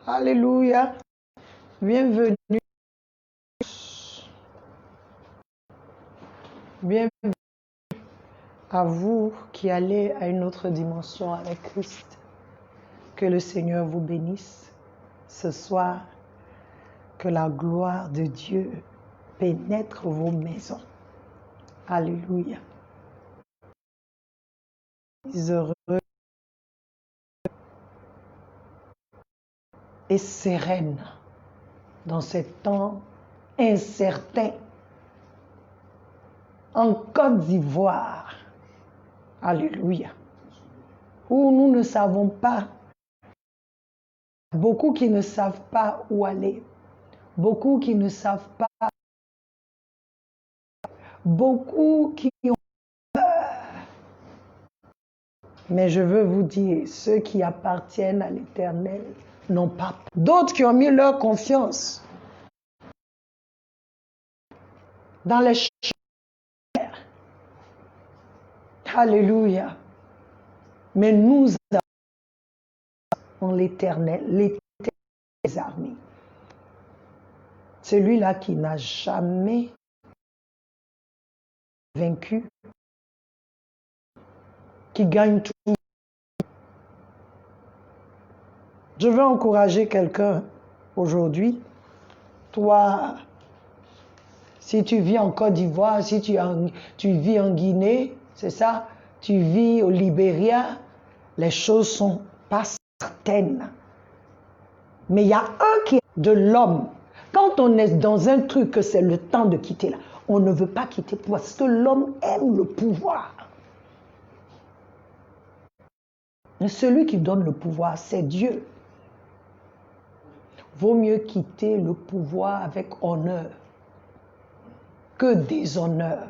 Alléluia. Bienvenue. Bienvenue à vous qui allez à une autre dimension avec Christ. Que le Seigneur vous bénisse ce soir. Que la gloire de Dieu pénètre vos maisons. Alléluia. Heureux et sereine dans ces temps incertains en Côte d'Ivoire. Alléluia. Où nous ne savons pas, beaucoup qui ne savent pas où aller, beaucoup qui ne savent pas, beaucoup qui ont peur. Mais je veux vous dire, ceux qui appartiennent à l'Éternel n'ont pas peur. D'autres qui ont mis leur confiance dans les choses. Alléluia. Mais nous avons l'Éternel, l'Éternel des armées. Celui-là qui n'a jamais vaincu, qui gagne tout. Je veux encourager quelqu'un aujourd'hui. Toi, si tu vis en Côte d'Ivoire, si tu vis en Guinée, c'est ça, tu vis au Libéria, les choses sont pas certaines. Mais il y a un qui est de l'homme. Quand on est dans un truc que c'est le temps de quitter là, on ne veut pas quitter parce que l'homme aime le pouvoir. Mais celui qui donne le pouvoir, c'est Dieu. Vaut mieux quitter le pouvoir avec honneur que déshonneur.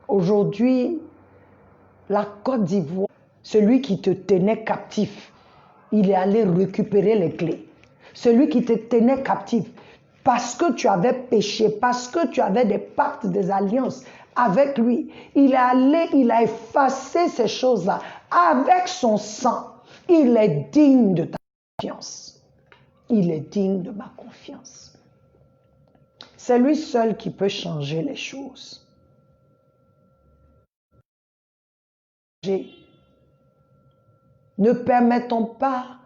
Aujourd'hui, la Côte d'Ivoire, celui qui te tenait captif, il est allé récupérer les clés. Celui qui te tenait captif, parce que tu avais péché, parce que tu avais des pactes, des alliances avec lui, il est allé, il a effacé ces choses-là avec son sang. Il est digne de ta confiance. Il est digne de ma confiance. C'est lui seul qui peut changer les choses. Ne permettons pas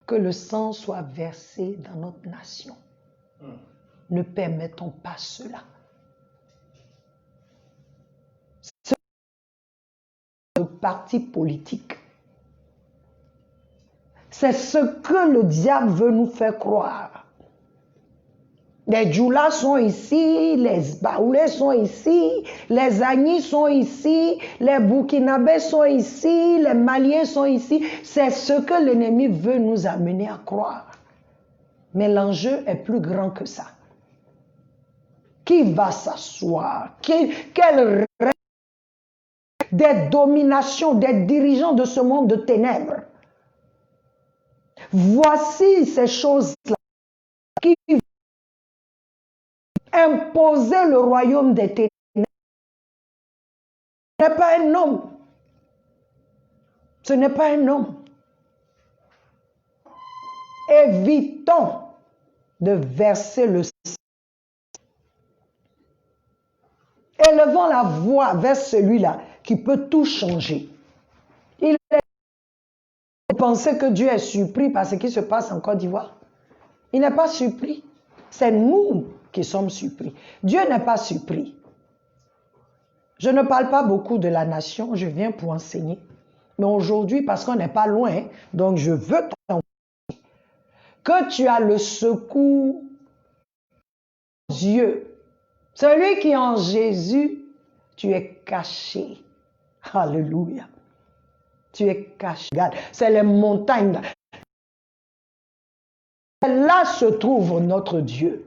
que le sang soit versé dans notre nation. Ne permettons pas cela. C'est le parti politique. C'est ce que le diable veut nous faire croire. Les Djoulas sont ici, les Baoulés sont ici, les Agnis sont ici, les Burkinabés sont ici, les Maliens sont ici. C'est ce que l'ennemi veut nous amener à croire. Mais l'enjeu est plus grand que ça. Qui va s'asseoir? Quel règne des dominations, des dirigeants de ce monde de ténèbres? Voici ces choses-là qui imposer le royaume des ténèbres. Ce n'est pas un homme. Ce n'est pas un homme. Évitons de verser le sang. Élevons la voix vers celui-là qui peut tout changer. Il est penser que Dieu est surpris par ce qui se passe en Côte d'Ivoire. Il n'est pas surpris. C'est nous qui sommes surpris. Dieu n'est pas surpris. Je ne parle pas beaucoup de la nation, je viens pour enseigner. Mais aujourd'hui, parce qu'on n'est pas loin, donc je veux t'encourager que tu as le secours aux yeux. Celui qui est en Jésus, tu es caché. Alléluia. Tu es caché. Regarde, c'est les montagnes. Là se trouve notre Dieu.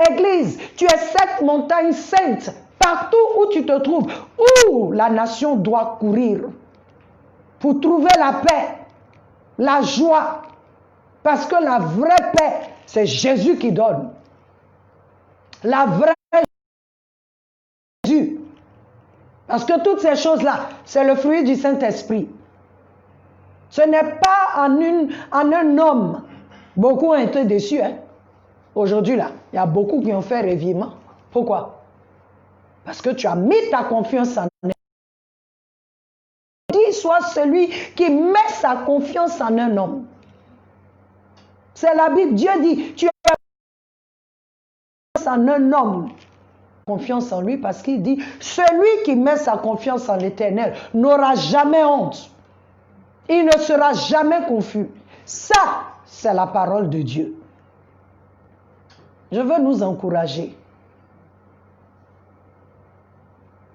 Église, tu es cette montagne sainte. Partout où tu te trouves, où la nation doit courir pour trouver la paix, la joie. Parce que la vraie paix, c'est Jésus qui donne. La vraie Jésus. Parce que toutes ces choses-là, c'est le fruit du Saint-Esprit. Ce n'est pas en un homme. Beaucoup ont été déçus. Hein? Aujourd'hui, là, il y a beaucoup qui ont fait revirement. Pourquoi? Parce que tu as mis ta confiance en un. Dis, soit celui qui met sa confiance en un homme. C'est la Bible. Dieu dit, tu as confiance en un homme. Confiance en lui parce qu'il dit, celui qui met sa confiance en l'Éternel n'aura jamais honte. Il ne sera jamais confus. Ça, c'est la parole de Dieu. Je veux nous encourager.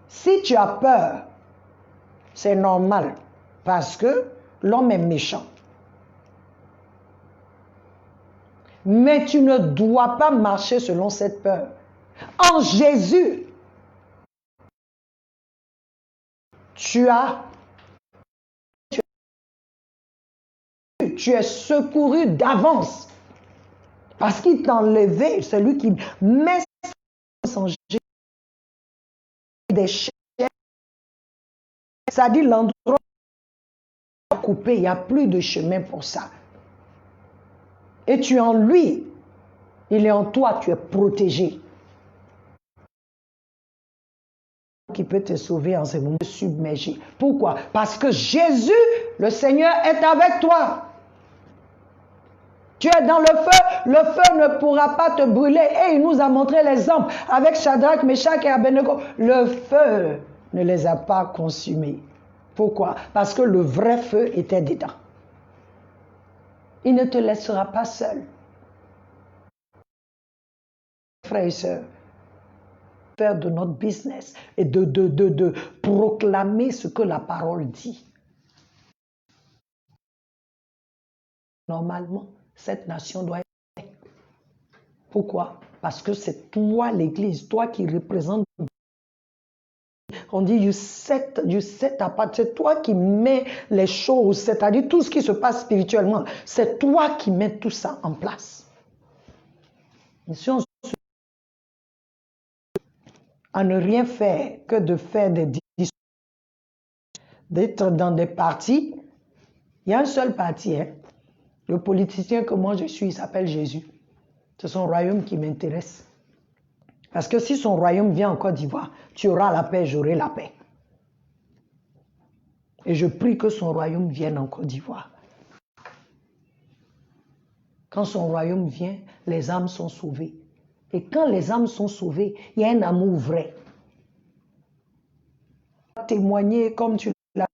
Si tu as peur, c'est normal parce que l'homme est méchant. Mais tu ne dois pas marcher selon cette peur. En Jésus, tu es secouru d'avance. Parce qu'il t'a enlevé, celui qui met son Jésus des chaînes. Ça dit l'endroit coupé, il n'y a plus de chemin pour ça. Et tu es en lui, il est en toi, tu es protégé. Qui peut te sauver en ce moment submergé. Pourquoi? Parce que Jésus, le Seigneur, est avec toi. Tu es dans le feu ne pourra pas te brûler. Et il nous a montré l'exemple avec Shadrach, Meshach et Abednego. Le feu ne les a pas consumés. Pourquoi? Parce que le vrai feu était dedans. Il ne te laissera pas seul. Frères et sœurs, faire de notre business et de proclamer ce que la parole dit. Normalement, cette nation doit être. Pourquoi? Parce que c'est toi l'Église, toi qui représente. On dit, you set apart. C'est toi qui mets les choses, c'est-à-dire tout ce qui se passe spirituellement. C'est toi qui mets tout ça en place. Si on à ne rien faire que de faire des discours, d'être dans des partis, il y a un seul parti, hein. Le politicien que moi je suis, il s'appelle Jésus. C'est son royaume qui m'intéresse. Parce que si son royaume vient en Côte d'Ivoire, tu auras la paix, j'aurai la paix. Et je prie que son royaume vienne en Côte d'Ivoire. Quand son royaume vient, les âmes sont sauvées. Et quand les âmes sont sauvées, il y a un amour vrai. Témoigner comme tu l'as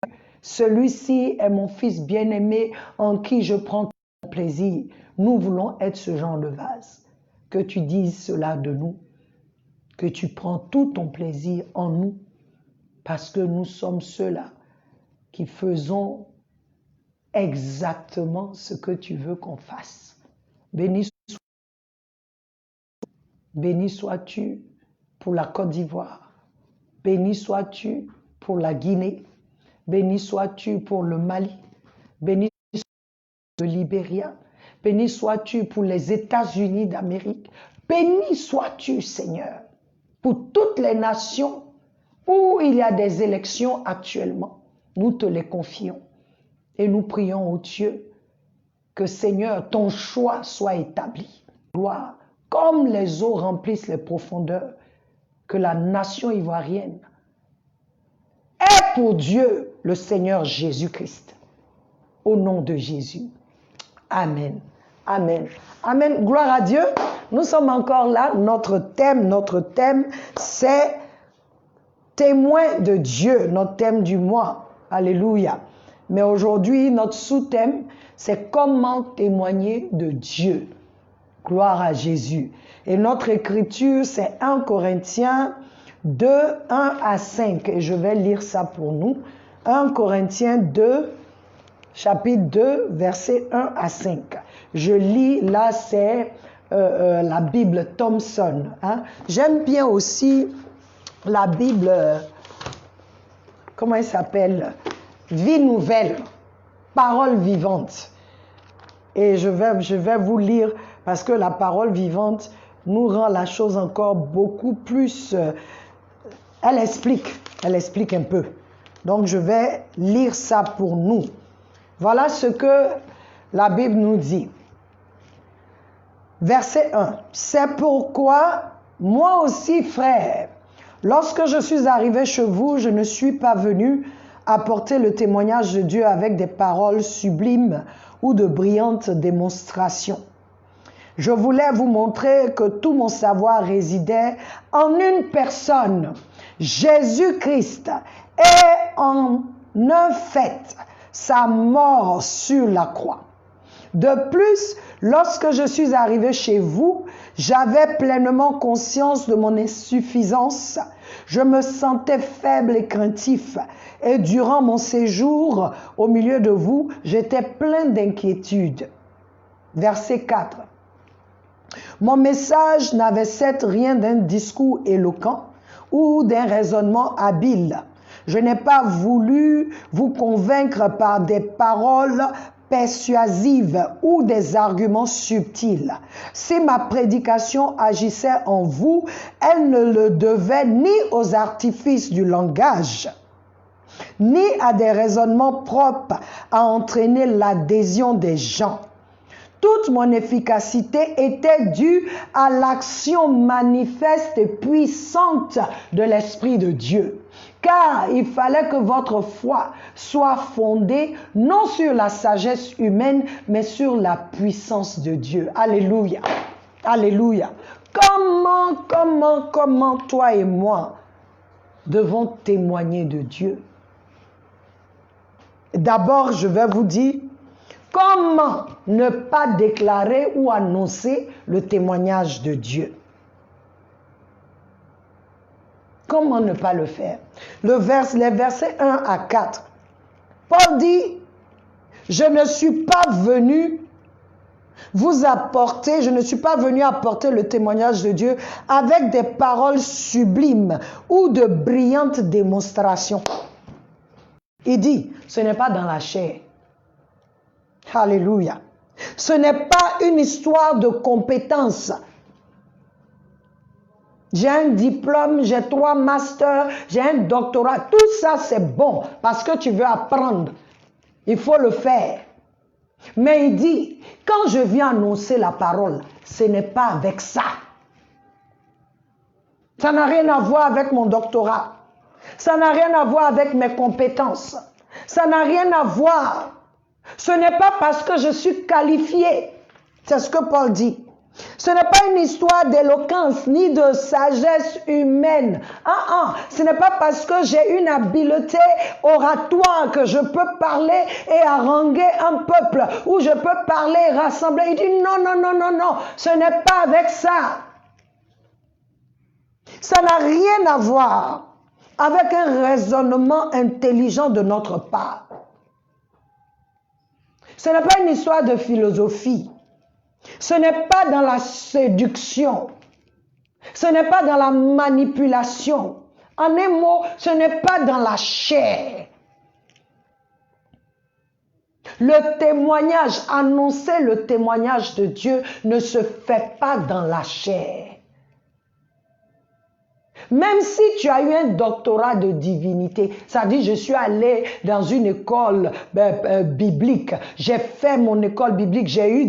dit. Celui-ci est mon fils bien-aimé en qui je prends plaisir. Nous voulons être ce genre de vase. Que tu dises cela de nous. Que tu prends tout ton plaisir en nous. Parce que nous sommes ceux-là qui faisons exactement ce que tu veux qu'on fasse. Béni sois-tu pour la Côte d'Ivoire. Béni sois-tu pour la Guinée. Béni sois-tu pour le Mali. Béni sois-tu pour le Libéria. Béni sois-tu pour les États-Unis d'Amérique. Béni sois-tu, Seigneur, pour toutes les nations où il y a des élections actuellement. Nous te les confions et nous prions au Dieu que, Seigneur, ton choix soit établi. Gloire, comme les eaux remplissent les profondeurs, que la nation ivoirienne est pour Dieu le Seigneur Jésus-Christ. Au nom de Jésus. Amen. Amen. Amen. Gloire à Dieu. Nous sommes encore là. Notre thème, c'est témoin de Dieu. Notre thème du mois. Alléluia. Mais aujourd'hui, notre sous-thème, c'est comment témoigner de Dieu. Gloire à Jésus. Et notre écriture, c'est 1 Corinthiens 2, 1 à 5. Et je vais lire ça pour nous. 1 Corinthiens 2, chapitre 2, versets 1 à 5. Je lis, là, c'est la Bible Thompson. Hein. J'aime bien aussi la Bible, comment elle s'appelle? Vie nouvelle, parole vivante. Et je vais vous lire, parce que la parole vivante nous rend la chose encore beaucoup plus... elle explique un peu. Donc je vais lire ça pour nous. Voilà ce que la Bible nous dit. Verset 1. C'est pourquoi, moi aussi, frère, lorsque je suis arrivé chez vous, je ne suis pas venu apporter le témoignage de Dieu avec des paroles sublimes ou de brillantes démonstrations. Je voulais vous montrer que tout mon savoir résidait en une personne, Jésus-Christ, et en un fait, sa mort sur la croix. De plus, lorsque je suis arrivé chez vous, j'avais pleinement conscience de mon insuffisance. Je me sentais faible et craintif. Et durant mon séjour au milieu de vous, j'étais plein d'inquiétude. Verset 4. Mon message n'avait certes rien d'un discours éloquent ou d'un raisonnement habile. Je n'ai pas voulu vous convaincre par des paroles persuasive ou des arguments subtils. Si ma prédication agissait en vous, elle ne le devait ni aux artifices du langage, ni à des raisonnements propres à entraîner l'adhésion des gens. Toute mon efficacité était due à l'action manifeste et puissante de l'Esprit de Dieu. Car il fallait que votre foi soit fondée non sur la sagesse humaine, mais sur la puissance de Dieu. Alléluia. Alléluia. Comment toi et moi devons témoigner de Dieu? D'abord, je vais vous dire comment ne pas déclarer ou annoncer le témoignage de Dieu. Comment ne pas le faire? Les versets 1 à 4. Paul dit, je ne suis pas venu apporter le témoignage de Dieu avec des paroles sublimes ou de brillantes démonstrations. Il dit, ce n'est pas dans la chair. Alléluia. Ce n'est pas une histoire de compétences. J'ai un diplôme, j'ai 3 masters, j'ai un doctorat. Tout ça, c'est bon parce que tu veux apprendre. Il faut le faire. Mais il dit, quand je viens annoncer la parole, ce n'est pas avec ça. Ça n'a rien à voir avec mon doctorat. Ça n'a rien à voir avec mes compétences. Ça n'a rien à voir. Ce n'est pas parce que je suis qualifié. C'est ce que Paul dit. Ce n'est pas une histoire d'éloquence ni de sagesse humaine. Ce n'est pas parce que j'ai une habileté oratoire que je peux parler et haranguer un peuple, ou je peux parler et rassembler. Il dit non. Ce n'est pas avec ça. Ça n'a rien à voir avec un raisonnement intelligent de notre part. Ce n'est pas une histoire de philosophie. Ce n'est pas dans la séduction. Ce n'est pas dans la manipulation. En un mot, ce n'est pas dans la chair. Le témoignage, annoncer le témoignage de Dieu ne se fait pas dans la chair. Même si tu as eu un doctorat de divinité, ça dit je suis allé dans une école biblique, j'ai fait mon école biblique, j'ai eu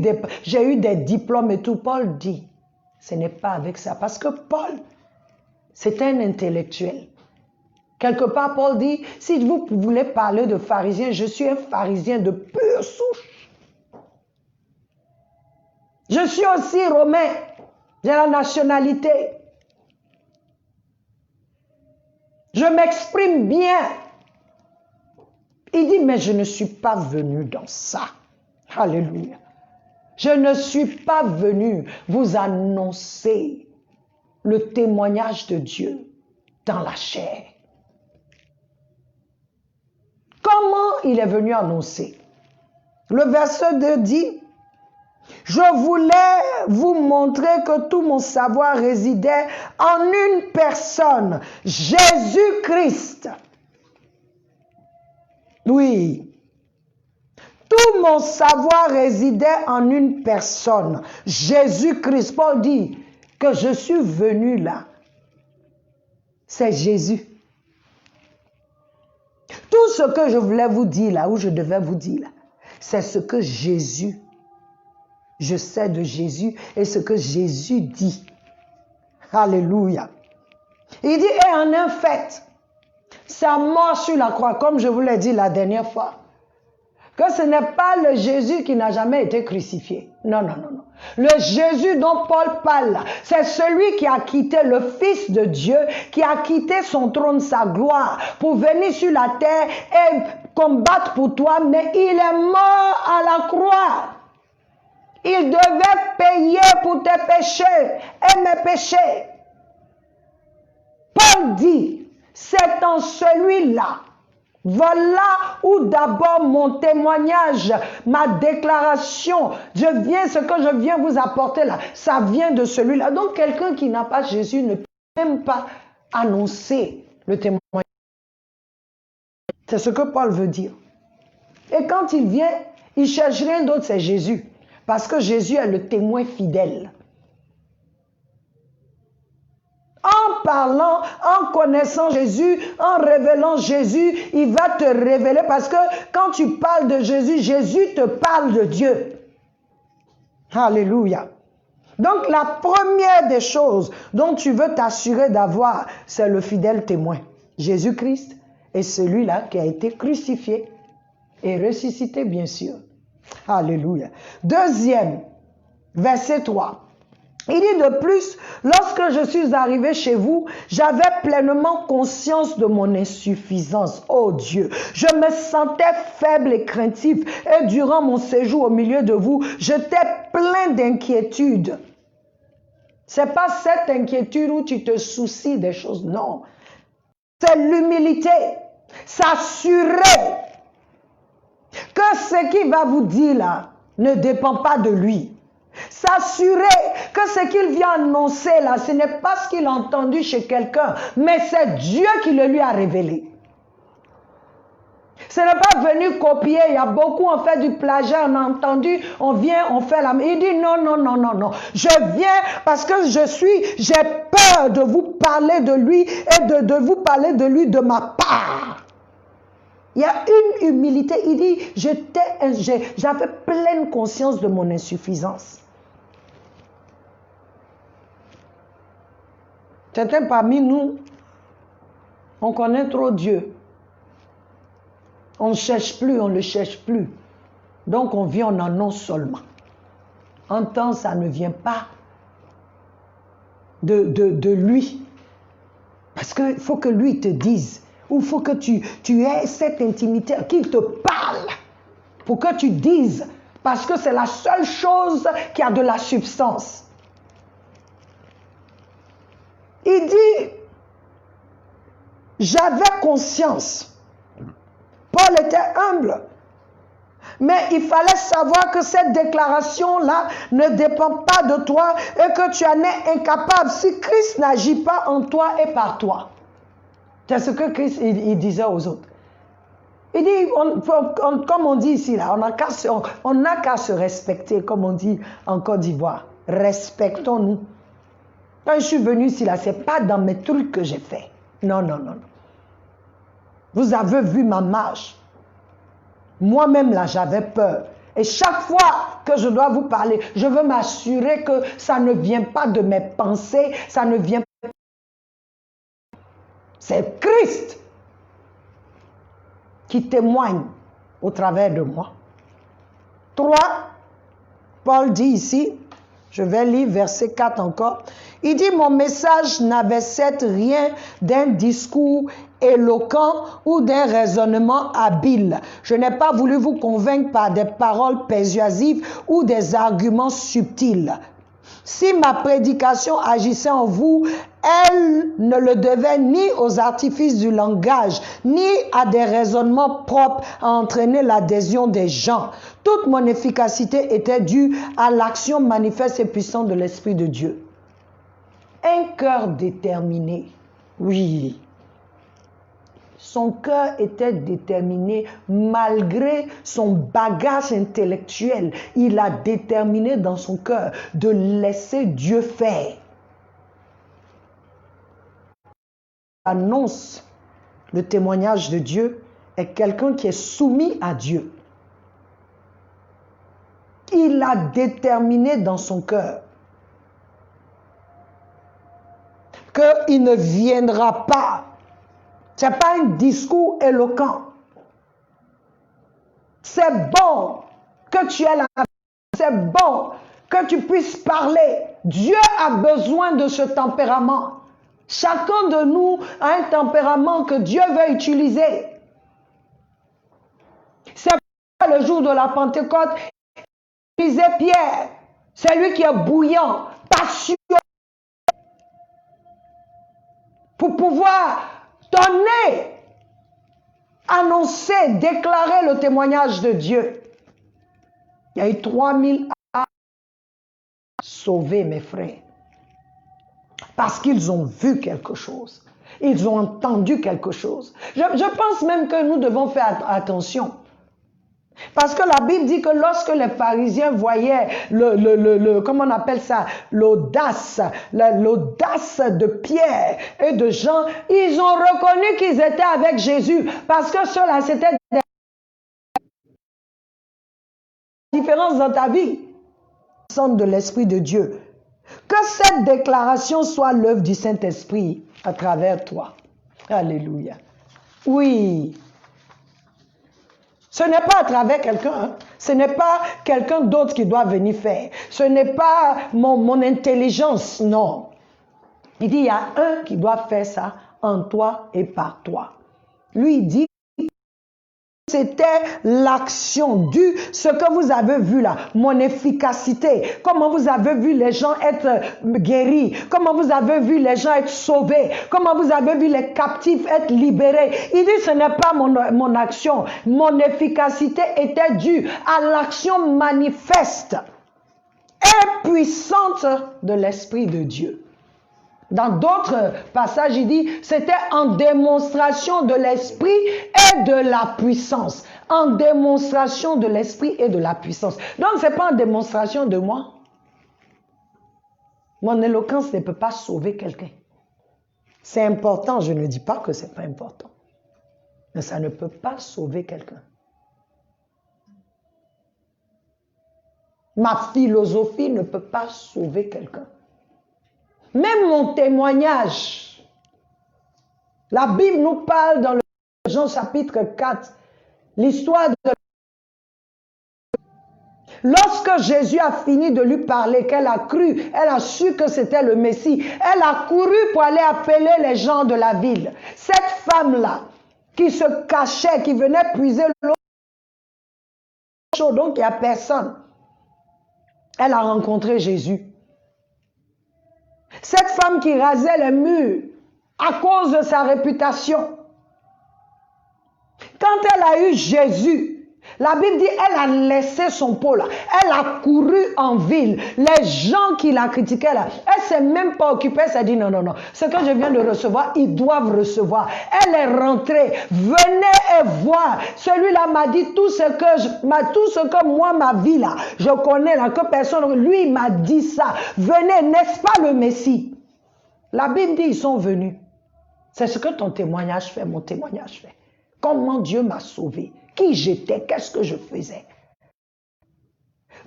des diplômes et tout. Paul dit, ce n'est pas avec ça. Parce que Paul, c'est un intellectuel. Quelque part, Paul dit, si vous voulez parler de pharisien, je suis un pharisien de pure souche. Je suis aussi romain, j'ai la nationalité. Je m'exprime bien. Il dit, mais je ne suis pas venu dans ça. Alléluia. Je ne suis pas venu vous annoncer le témoignage de Dieu dans la chair. Comment il est venu annoncer? Le verset 2 dit, je voulais vous montrer que tout mon savoir résidait en une personne, Jésus-Christ. Oui. Tout mon savoir résidait en une personne, Jésus-Christ. Paul dit que je suis venu là. C'est Jésus. Tout ce que je voulais vous dire là, ou je devais vous dire là, c'est ce que Jésus, je sais de Jésus et ce que Jésus dit. Alléluia. Il dit, et en un fait, sa mort sur la croix, comme je vous l'ai dit la dernière fois, que ce n'est pas le Jésus qui n'a jamais été crucifié. Non, non, non, non. Le Jésus dont Paul parle, c'est celui qui a quitté le Fils de Dieu, qui a quitté son trône, sa gloire, pour venir sur la terre et combattre pour toi, mais il est mort à la croix. Il devait payer pour tes péchés et mes péchés. Paul dit, c'est en celui-là. Voilà où d'abord mon témoignage, ma déclaration, ce que je viens vous apporter là, ça vient de celui-là. Donc quelqu'un qui n'a pas Jésus ne peut même pas annoncer le témoignage. C'est ce que Paul veut dire. Et quand il vient, il cherche rien d'autre, c'est Jésus. Parce que Jésus est le témoin fidèle. En parlant, en connaissant Jésus, en révélant Jésus, il va te révéler parce que quand tu parles de Jésus, Jésus te parle de Dieu. Alléluia. Donc la première des choses dont tu veux t'assurer d'avoir, c'est le fidèle témoin. Jésus-Christ est celui-là qui a été crucifié et ressuscité, bien sûr. Alléluia. Deuxième, verset 3. Il dit de plus, lorsque je suis arrivé chez vous, j'avais pleinement conscience de mon insuffisance. Oh Dieu, je me sentais faible et craintif. Et durant mon séjour au milieu de vous, j'étais plein d'inquiétude. C'est pas cette inquiétude où tu te soucies des choses, non. C'est l'humilité, s'assurer que ce qu'il va vous dire là ne dépend pas de lui. S'assurer que ce qu'il vient annoncer là, ce n'est pas ce qu'il a entendu chez quelqu'un, mais c'est Dieu qui le lui a révélé. Ce n'est pas venu copier, il y a beaucoup, on fait du plagiat, on a entendu, on vient, on fait la... Il dit non, non, non, non, non. Je viens parce que j'ai peur de vous parler de lui et de vous parler de lui de ma part. Il y a une humilité, il dit, j'avais pleine conscience de mon insuffisance. Certains parmi nous, on connaît trop Dieu. On ne cherche plus, on ne le cherche plus. Donc on vient, on annonce seulement. En temps, ça ne vient pas de lui. Parce qu'il faut que lui te dise. Ou il faut que tu aies cette intimité, qu'il te parle. Pour que tu dises. Parce que c'est la seule chose qui a de la substance. Il dit, j'avais conscience. Paul était humble. Mais il fallait savoir que cette déclaration-là ne dépend pas de toi et que tu en es incapable si Christ n'agit pas en toi et par toi. C'est ce que Christ il disait aux autres. Il dit, comme on dit ici, là, on n'a qu'à se respecter, comme on dit en Côte d'Ivoire. Respectons-nous. Quand je suis venu ici, là, ce n'est pas dans mes trucs que j'ai fait. Non, non, non, non. Vous avez vu ma marche. Moi-même, là, j'avais peur. Et chaque fois que je dois vous parler, je veux m'assurer que ça ne vient pas de mes pensées, ça ne vient pas. C'est Christ qui témoigne au travers de moi. 3, Paul dit ici, je vais lire verset 4 encore. Il dit, mon message n'avait certes rien d'un discours éloquent ou d'un raisonnement habile. Je n'ai pas voulu vous convaincre par des paroles persuasives ou des arguments subtils. Si ma prédication agissait en vous, elle ne le devait ni aux artifices du langage, ni à des raisonnements propres à entraîner l'adhésion des gens. Toute mon efficacité était due à l'action manifeste et puissante de l'Esprit de Dieu. Un cœur déterminé, oui. Son cœur était déterminé malgré son bagage intellectuel. Il a déterminé dans son cœur de laisser Dieu faire. Annonce le témoignage de Dieu est quelqu'un qui est soumis à Dieu. il a déterminé dans son cœur qu'il ne viendra pas. Ce n'est pas un discours éloquent. C'est bon que tu aies la... C'est bon que tu puisses parler. Dieu a besoin de ce tempérament. Chacun de nous a un tempérament que Dieu veut utiliser. C'est pourquoi le jour de la Pentecôte, il utilisait Pierre. C'est lui qui est bouillant, passionné, pour pouvoir donner, annoncer, déclarer le témoignage de Dieu. Il y a eu 3000 âmes sauvées, mes frères. Parce qu'ils ont vu quelque chose. Ils ont entendu quelque chose. Je pense même que nous devons faire attention. Parce que la Bible dit que lorsque les pharisiens voyaient comment on appelle ça, l'audace de Pierre et de Jean, ils ont reconnu qu'ils étaient avec Jésus. Parce que cela, c'était des différences dans ta vie. De l'Esprit de Dieu. Que cette déclaration soit l'œuvre du Saint-Esprit à travers toi. Alléluia. Oui. Ce n'est pas à travers quelqu'un. Hein. Ce n'est pas quelqu'un d'autre qui doit venir faire. Ce n'est pas mon intelligence. Non. Il dit, il y a un qui doit faire ça en toi et par toi. Lui, il dit, c'était l'action due, ce que vous avez vu là, mon efficacité, comment vous avez vu les gens être guéris, comment vous avez vu les gens être sauvés, comment vous avez vu les captifs être libérés. Il dit ce n'est pas mon action, mon efficacité était due à l'action manifeste et puissante de l'Esprit de Dieu. Dans d'autres passages, il dit, c'était en démonstration de l'esprit et de la puissance. En démonstration de l'esprit et de la puissance. Donc, ce n'est pas en démonstration de moi. Mon éloquence ne peut pas sauver quelqu'un. C'est important, je ne dis pas que ce n'est pas important. Mais ça ne peut pas sauver quelqu'un. Ma philosophie ne peut pas sauver quelqu'un. Même mon témoignage. La Bible nous parle dans le Jean chapitre 4, l'histoire de... Lorsque Jésus a fini de lui parler, qu'elle a cru, elle a su que c'était le Messie, elle a couru pour aller appeler les gens de la ville. Cette femme-là, qui se cachait, qui venait puiser l'eau chaude, donc il n'y a personne. Elle a rencontré Jésus. Cette femme qui rasait les murs à cause de sa réputation. Quand elle a eu Jésus, la Bible dit elle a laissé son pot là. Elle a couru en ville. Les gens qui la critiquaient là, elle ne s'est même pas occupée. Elle s'est dit non, non, non. Ce que je viens de recevoir, ils doivent recevoir. Elle est rentrée. Venez et voir. Celui-là m'a dit tout ce que moi, ma vie là, je connais là, que personne, lui m'a dit ça. Venez, n'est-ce pas le Messie? La Bible dit ils sont venus. C'est ce que ton témoignage fait, mon témoignage fait. Comment Dieu m'a sauvé. Qui j'étais, qu'est-ce que je faisais.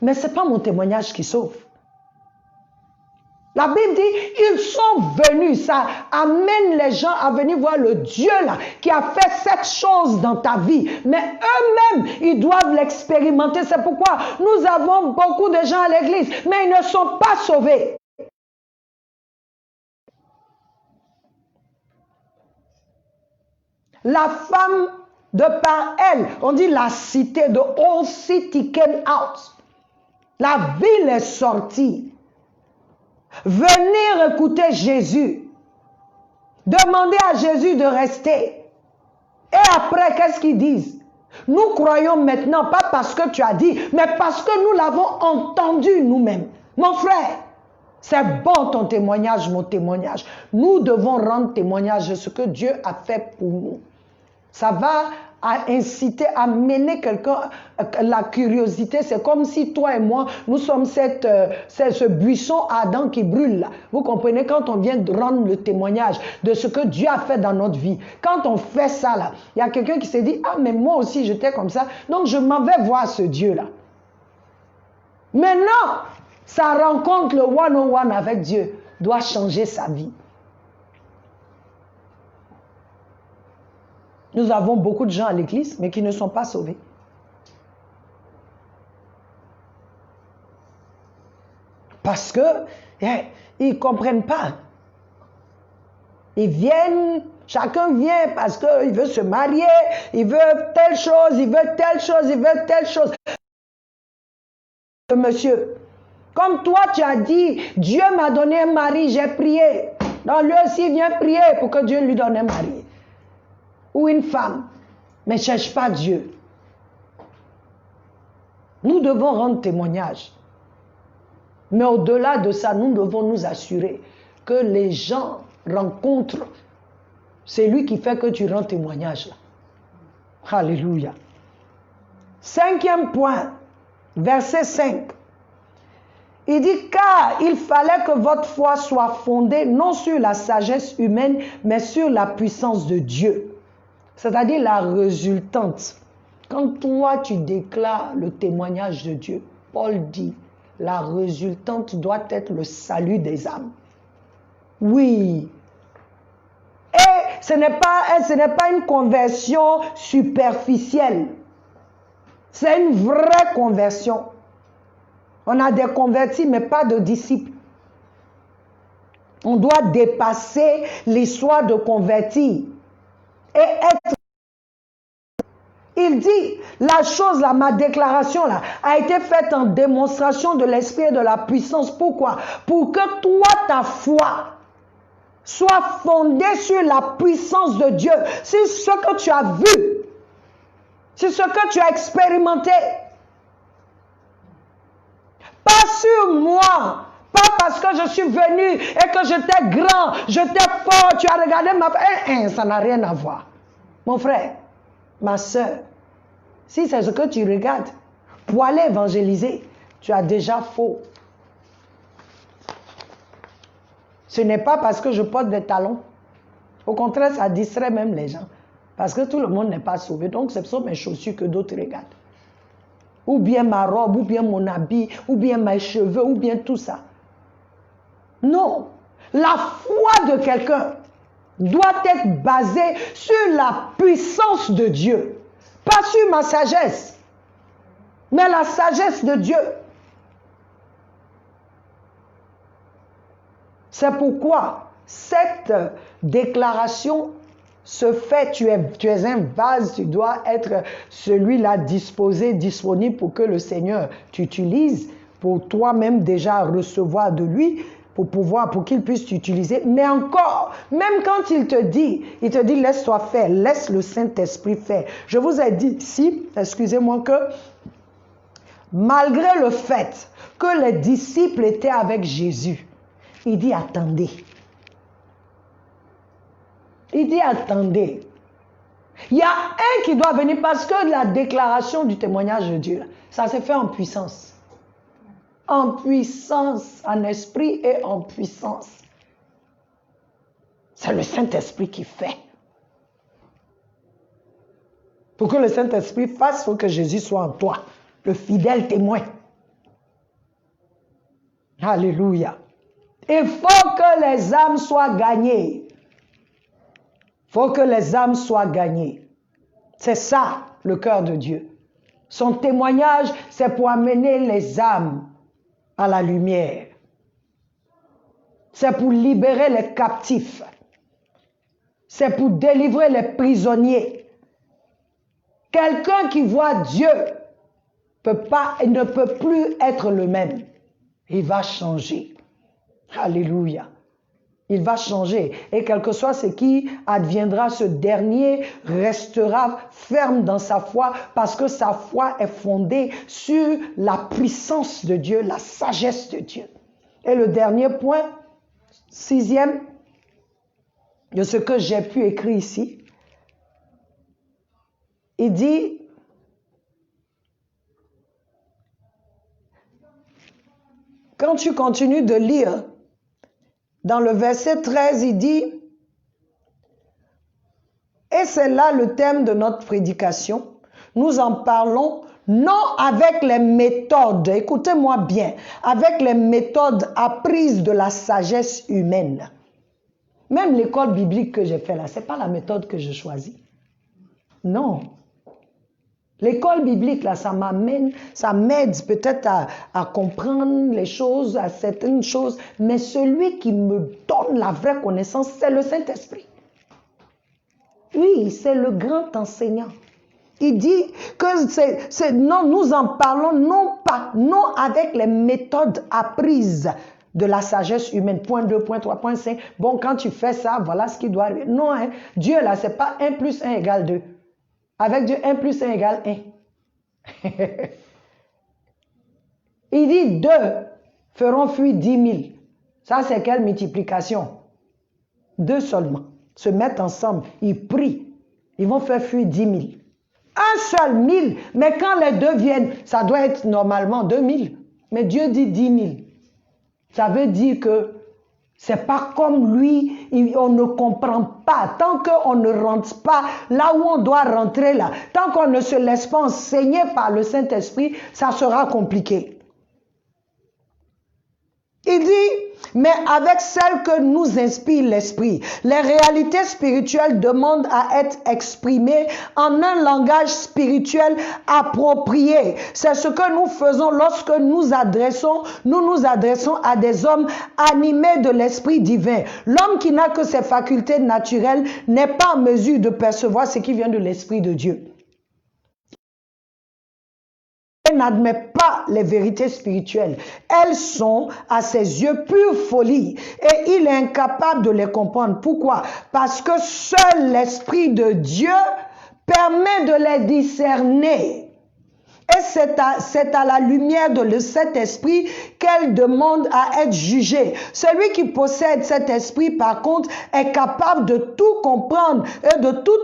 Mais ce n'est pas mon témoignage qui sauve. La Bible dit, ils sont venus, ça amène les gens à venir voir le Dieu là, qui a fait cette chose dans ta vie. Mais eux-mêmes, ils doivent l'expérimenter. C'est pourquoi nous avons beaucoup de gens à l'église, mais ils ne sont pas sauvés. La femme, de par elle, on dit la cité, the whole city came out. La ville est sortie. Venir écouter Jésus. Demander à Jésus de rester. Et après, qu'est-ce qu'ils disent? Nous croyons maintenant, pas parce que tu as dit, mais parce que nous l'avons entendu nous-mêmes. Mon frère, c'est bon ton témoignage, mon témoignage. Nous devons rendre témoignage de ce que Dieu a fait pour nous. Ça va inciter, à mener quelqu'un, la curiosité. C'est comme si toi et moi, nous sommes ce buisson ardent qui brûle là. Vous comprenez, quand on vient de rendre le témoignage de ce que Dieu a fait dans notre vie, quand on fait ça là, il y a quelqu'un qui s'est dit, ah mais moi aussi j'étais comme ça, donc je m'en vais voir ce Dieu là. Maintenant, sa rencontre, le one-on-one avec Dieu, doit changer sa vie. Nous avons beaucoup de gens à l'église, mais qui ne sont pas sauvés. Parce que ils ne comprennent pas. Ils viennent, chacun vient parce qu'il veut se marier, il veut telle chose, il veut telle chose, il veut telle chose. Monsieur, comme toi tu as dit, Dieu m'a donné un mari, j'ai prié. Donc lui aussi vient prier pour que Dieu lui donne un mari. Ou une femme. Mais ne cherche pas Dieu. Nous devons rendre témoignage. Mais au-delà de ça, nous devons nous assurer que les gens rencontrent. C'est lui qui fait que tu rends témoignage là. Alléluia. 5e point, verset 5. Il dit, car il fallait que votre foi soit fondée non sur la sagesse humaine, mais sur la puissance de Dieu. C'est-à-dire la résultante. Quand toi tu déclares le témoignage de Dieu, Paul dit, la résultante doit être le salut des âmes. Oui. Et ce n'est pas une conversion superficielle. C'est une vraie conversion. On a des convertis, mais pas de disciples. On doit dépasser l'histoire de convertir et être. Il dit, la chose là, ma déclaration là, a été faite en démonstration de l'esprit et de la puissance. Pourquoi? Pour que toi, ta foi soit fondée sur la puissance de Dieu, sur ce que tu as vu, sur ce que tu as expérimenté. Pas sur moi, pas parce que je suis venu et que j'étais grand, j'étais fort, tu as regardé ma... ça n'a rien à voir. Mon frère, ma soeur, si c'est ce que tu regardes pour aller évangéliser, tu as déjà faux. Ce n'est pas parce que je porte des talons. Au contraire, ça distrait même les gens. Parce que tout le monde n'est pas sauvé. Donc, ce sont mes chaussures que d'autres regardent. Ou bien ma robe, ou bien mon habit, ou bien mes cheveux, ou bien tout ça. Non. La foi de quelqu'un doit être basée sur la puissance de Dieu. Pas sur ma sagesse, mais la sagesse de Dieu. C'est pourquoi cette déclaration se fait, tu es un vase, tu dois être celui-là disposé, disponible pour que le Seigneur t'utilise, pour toi-même déjà recevoir de lui, pour qu'il puisse t'utiliser. Mais encore, même quand il te dit laisse-toi faire, laisse le Saint-Esprit faire. Je vous ai dit ici, excusez-moi, que malgré le fait que les disciples étaient avec Jésus, il dit attendez. Il dit attendez. Il y a un qui doit venir parce que la déclaration du témoignage de Dieu, ça s'est fait en puissance. En puissance, en esprit et en puissance. C'est le Saint-Esprit qui fait. Pour que le Saint-Esprit fasse, il faut que Jésus soit en toi, le fidèle témoin. Alléluia. Il faut que les âmes soient gagnées. Il faut que les âmes soient gagnées. C'est ça, le cœur de Dieu. Son témoignage, c'est pour amener les âmes à la lumière. C'est pour libérer les captifs. C'est pour délivrer les prisonniers. Quelqu'un qui voit Dieu ne peut plus être le même. Il va changer. Alléluia. Il va changer. Et quel que soit ce qui adviendra, ce dernier restera ferme dans sa foi parce que sa foi est fondée sur la puissance de Dieu, la sagesse de Dieu. Et le dernier point, 6e, de ce que j'ai pu écrire ici, il dit, quand tu continues de lire, dans le verset 13, il dit, et c'est là le thème de notre prédication, nous en parlons Non avec les méthodes, écoutez-moi bien, avec les méthodes apprises de la sagesse humaine. Même l'école biblique que j'ai fait là, ce n'est pas la méthode que je choisis. Non. L'école biblique, là, ça m'aide peut-être à comprendre les choses, à certaines choses, mais celui qui me donne la vraie connaissance, c'est le Saint-Esprit. Oui, c'est le grand enseignant. Il dit que non, nous en parlons non avec les méthodes apprises de la sagesse humaine. Point 2, point 3, point 5. Bon, quand tu fais ça, voilà ce qui doit arriver. Non, hein, Dieu là, c'est pas 1 plus 1 égale 2. Avec Dieu, 1 plus 1 égale 1. Il dit 2 feront fuir 10 000. Ça, c'est quelle multiplication? 2 seulement. Se mettent ensemble, ils prient. Ils vont faire fuir 10 000. Un seul 1000, mais quand les deux viennent, ça doit être normalement 2000. Mais Dieu dit 10 000. Ça veut dire que c'est pas comme lui, on ne comprend pas. Tant qu'on ne rentre pas là où on doit rentrer là, tant qu'on ne se laisse pas enseigner par le Saint-Esprit, ça sera compliqué. Il dit, mais avec celle que nous inspire l'Esprit, les réalités spirituelles demandent à être exprimées en un langage spirituel approprié. C'est ce que nous faisons lorsque nous nous adressons à des hommes animés de l'Esprit divin. L'homme qui n'a que ses facultés naturelles n'est pas en mesure de percevoir ce qui vient de l'Esprit de Dieu. Il n'admet pas les vérités spirituelles. Elles sont à ses yeux pure folie et il est incapable de les comprendre. Pourquoi? Parce que seul l'Esprit de Dieu permet de les discerner. Et c'est à la lumière de cet esprit qu'elle demande à être jugée. Celui qui possède cet esprit, par contre, est capable de tout comprendre et de tout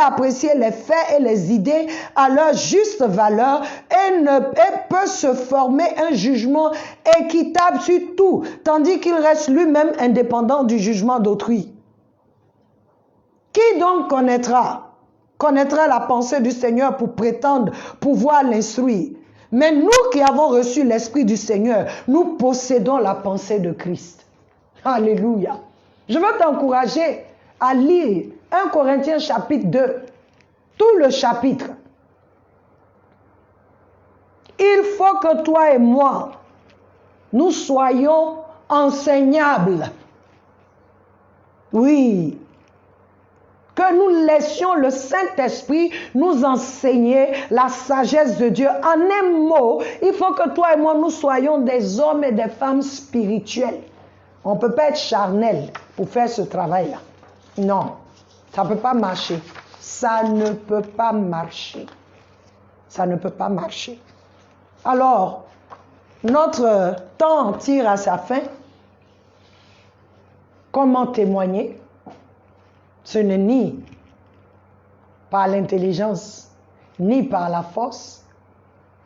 apprécier les faits et les idées à leur juste valeur et peut se former un jugement équitable sur tout, tandis qu'il reste lui-même indépendant du jugement d'autrui. Qui donc connaîtra la pensée du Seigneur pour prétendre pouvoir l'instruire? Mais nous qui avons reçu l'Esprit du Seigneur, nous possédons la pensée de Christ. Alléluia. Je veux t'encourager à lire 1 Corinthiens chapitre 2, tout le chapitre. Il faut que toi et moi, nous soyons enseignables. Oui. Que nous laissions le Saint-Esprit nous enseigner la sagesse de Dieu. En un mot, il faut que toi et moi, nous soyons des hommes et des femmes spirituels. On ne peut pas être charnel pour faire ce travail-là. Non. Ça ne peut pas marcher. Ça ne peut pas marcher. Ça ne peut pas marcher. Alors, notre temps tire à sa fin. Comment témoigner? Ce n'est ni par l'intelligence, ni par la force,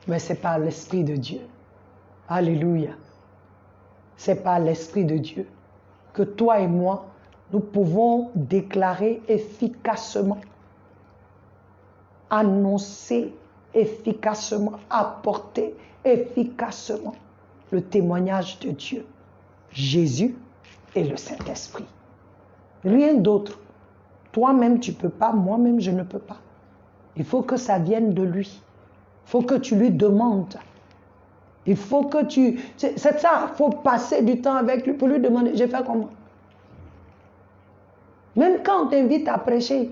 mais c'est par l'Esprit de Dieu. Alléluia. C'est par l'Esprit de Dieu que toi et moi, nous pouvons déclarer efficacement, annoncer efficacement, apporter efficacement le témoignage de Dieu, Jésus et le Saint-Esprit. Rien d'autre. Toi-même, tu ne peux pas, moi-même, je ne peux pas. Il faut que ça vienne de lui. Il faut que tu lui demandes. Il faut que tu... C'est ça, il faut passer du temps avec lui pour lui demander, j'ai fait comment? Même quand on t'invite à prêcher,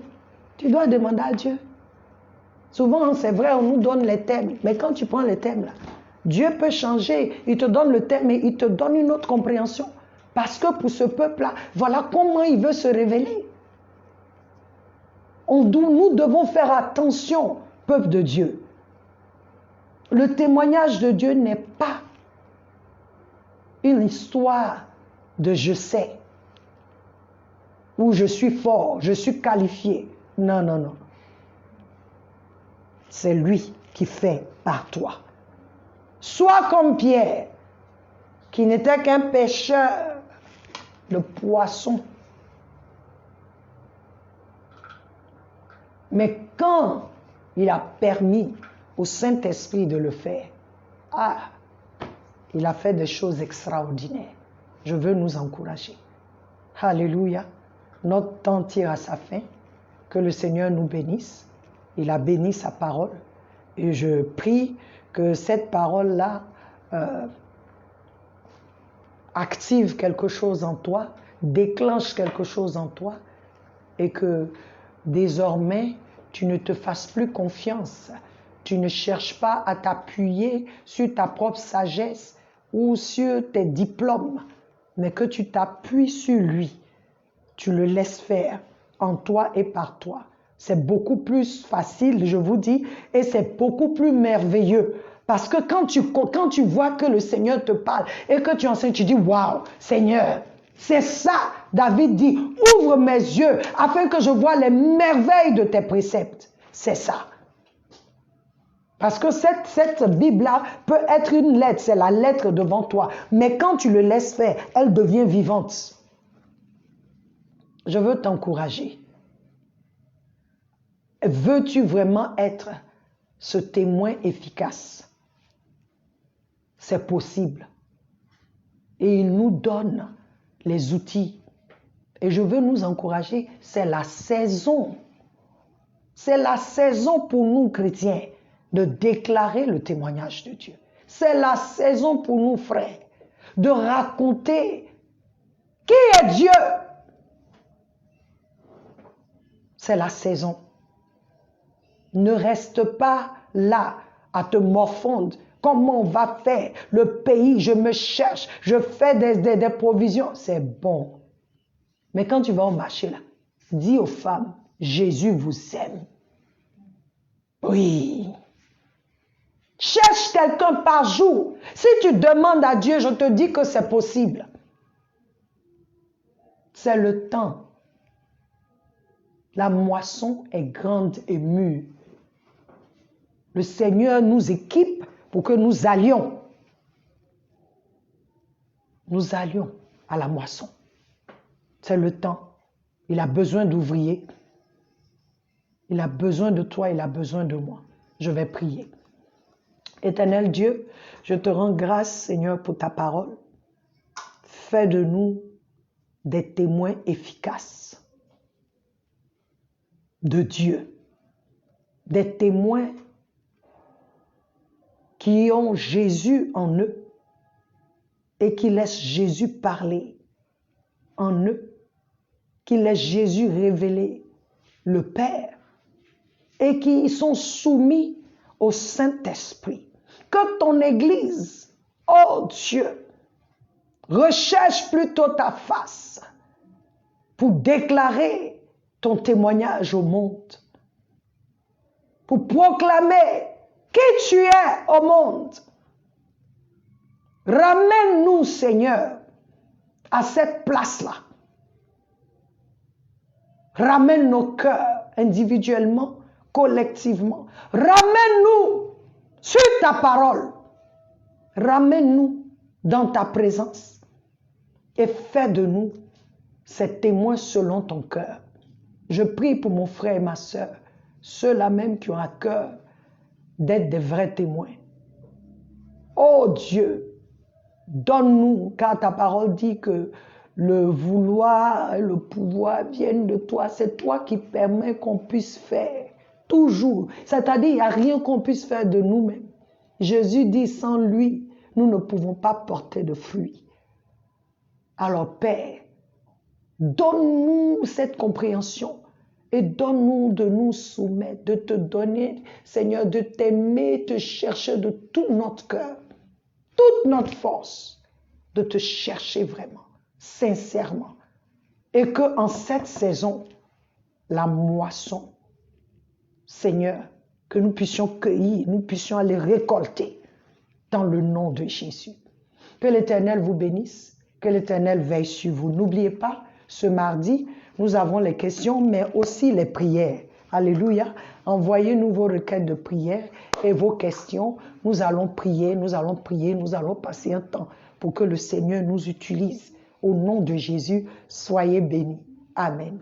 tu dois demander à Dieu. Souvent, c'est vrai, on nous donne les thèmes. Mais quand tu prends les thèmes, là, Dieu peut changer. Il te donne le thème et il te donne une autre compréhension. Parce que pour ce peuple-là, voilà comment il veut se révéler. Nous devons faire attention, peuple de Dieu. Le témoignage de Dieu n'est pas une histoire de je sais, où je suis fort, je suis qualifié. Non, non, non. C'est lui qui fait par toi. Sois comme Pierre, qui n'était qu'un pêcheur de poissons. Mais quand Il a permis au Saint-Esprit de le faire. Ah, il a fait des choses extraordinaires. Je veux nous encourager. Alléluia. Notre temps tire à sa fin. Que le Seigneur nous bénisse. Il a béni sa parole. Et je prie que cette parole-là active quelque chose en toi, déclenche quelque chose en toi, et que désormais, tu ne te fasses plus confiance. Tu ne cherches pas à t'appuyer sur ta propre sagesse ou sur tes diplômes, mais que tu t'appuies sur lui. Tu le laisses faire en toi et par toi. C'est beaucoup plus facile, je vous dis, et c'est beaucoup plus merveilleux. Parce que quand tu vois que le Seigneur te parle et que tu enseignes, tu dis, waouh, Seigneur, c'est ça. David dit, ouvre mes yeux afin que je voie les merveilles de tes préceptes. C'est ça. Parce que cette Bible-là peut être une lettre, c'est la lettre devant toi. Mais quand tu le laisses faire, elle devient vivante. Je veux t'encourager. Veux-tu vraiment être ce témoin efficace? C'est possible. Et il nous donne les outils. Et je veux nous encourager, c'est la saison. C'est la saison pour nous chrétiens de déclarer le témoignage de Dieu. C'est la saison pour nous frères de raconter qui est Dieu. C'est la saison. Ne reste pas là à te morfondre. Comment on va faire? Le pays, je me cherche, je fais des provisions. C'est bon. Mais quand tu vas au marché là, dis aux femmes, Jésus vous aime. Oui. Cherche quelqu'un par jour. Si tu demandes à Dieu, je te dis que c'est possible. C'est le temps. La moisson est grande et mûre. Le Seigneur nous équipe pour que nous allions. Nous allions à la moisson. C'est le temps. Il a besoin d'ouvriers. Il a besoin de toi, il a besoin de moi. Je vais prier. Éternel Dieu, je te rends grâce, Seigneur, pour ta parole. Fais de nous des témoins efficaces de Dieu. Des témoins qui ont Jésus en eux et qui laissent Jésus parler en eux, qui laissent Jésus révéler le Père et qui sont soumis au Saint-Esprit. Que ton Église, oh Dieu, recherche plutôt ta face pour déclarer ton témoignage au monde, pour proclamer qui tu es au monde. Ramène-nous, Seigneur, à cette place-là. Ramène nos cœurs individuellement, collectivement. Ramène-nous sur ta parole. Ramène-nous dans ta présence et fais de nous ces témoins selon ton cœur. Je prie pour mon frère et ma soeur, ceux-là même qui ont à cœur d'être des vrais témoins. Oh Dieu, donne-nous, car ta parole dit que le vouloir et le pouvoir viennent de toi. C'est toi qui permets qu'on puisse faire toujours. C'est-à-dire, il n'y a rien qu'on puisse faire de nous-mêmes. Jésus dit, sans lui, nous ne pouvons pas porter de fruits. Alors, Père, donne-nous cette compréhension et donne-nous de nous soumettre, de te donner, Seigneur, de t'aimer, te chercher de tout notre cœur, toute notre force, de te chercher vraiment, sincèrement. Et qu'en cette saison, la moisson, Seigneur, que nous puissions cueillir, nous puissions aller récolter dans le nom de Jésus. Que l'Éternel vous bénisse, que l'Éternel veille sur vous. N'oubliez pas, ce mardi, nous avons les questions, mais aussi les prières. Alléluia. Envoyez-nous vos requêtes de prière et vos questions. Nous allons prier, nous allons prier, nous allons passer un temps pour que le Seigneur nous utilise. Au nom de Jésus, soyez bénis. Amen.